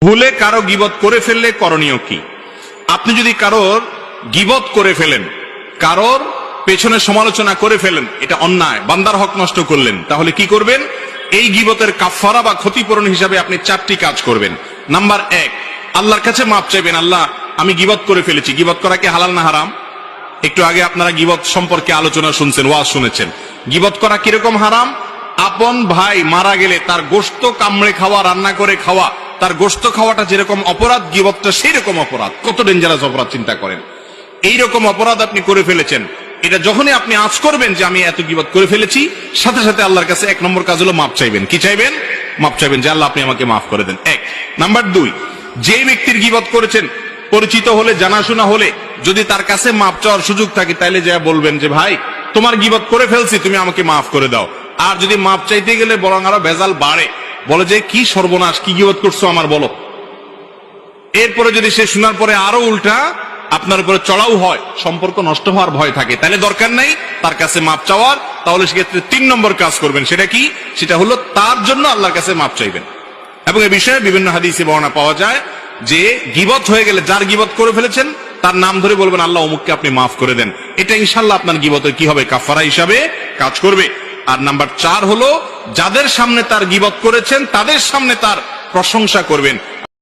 ভুলে কারো গীবত করে ফেললে করণীয় কি? আপনি যদি কারোর গীবত করে ফেলেন, কারোর পেছনে সমালোচনা করে ফেলেন, এটা অন্যায়, বান্দার হক নষ্ট করলেন, তাহলে কি করবেন? এই গীবতের কাফারা বা ক্ষতিপূরণ হিসাবে আপনি 4টি কাজ করবেন। নাম্বার 1, আল্লাহর কাছে মাপ চাইবেন। আল্লাহ, আমি গীবত করে ফেলেছি। গীবত করা কি হালাল না হারাম? একটু আগে আপনারা গীবত সম্পর্কে আলোচনা শুনছেন, ওয়াজ শুনেছেন। গীবত করা কিরকম হারাম? আপন ভাই মারা গেলে তার গোশত কামড়ে খাওয়া, রান্না করে খাওয়া, তার গোশত খাওয়াটা যেরকম অপরাধ, গীবতটা সেই রকম অপরাধ। কত ডেঞ্জারাস অপরাধ চিন্তা করেন। এইরকম অপরাধ আপনি করে ফেলেছেন। এটা যখনই আপনি আঁচ করবেন যে আমি এত গীবত করে ফেলেছি, সাথে সাথে আল্লাহর কাছে 1 নম্বর কাজ হলো মাপ চাইবেন। কি চাইবেন? মাপ চাইবেন যে আল্লাহ আপনি আমাকে মাফ করে দেন। 1 নাম্বার 2, যে ব্যক্তির গীবত করেছেন, পরিচিত হলে, জানাশোনা হলে, যদি তার কাছে মাপ চাওয়ার সুযোগ থাকে, তাইলে যা বলবেন যে ভাই তোমার গীবত করে ফেলছি, তুমি আমাকে মাফ করে দাও। আর যদি মাপ চাইতে গেলে বরং আরো ভেজাল বাড়ে, বলে যে কি সর্বনাশ, কি গীবত করছো আমার বলো। এরপরে যদি সে শোনার পরে আরো উল্টা আপনার উপরে চড়াও হয়, সম্পর্ক নষ্ট হওয়ার ভয় থাকে, তাহলে দরকার নাই তার কাছে মাপ চাওয়ার। তাহলে সেক্ষেত্রে 3 নম্বর কাজ করবেন। সেটা কি? সেটা হলো তার জন্য আল্লাহর কাছে মাপ চাইবেন। এবং এ বিষয়ে বিভিন্ন হাদিসে বর্ণনা পাওয়া যায় যে গীবত হয়ে গেলে, যার গীবত করে ফেলেছেন তার নাম ধরে বলবেন আল্লাহ অমুককে আপনি মাফ করে দেন। এটা ইনশাআল্লাহ আপনার গীবতের কি হবে? কাফারা হিসাবে কাজ করবে। আর নাম্বার 4 হলো যাদের সামনে তার গীবত করেছেন তাদের সামনে তার প্রশংসা করবেন।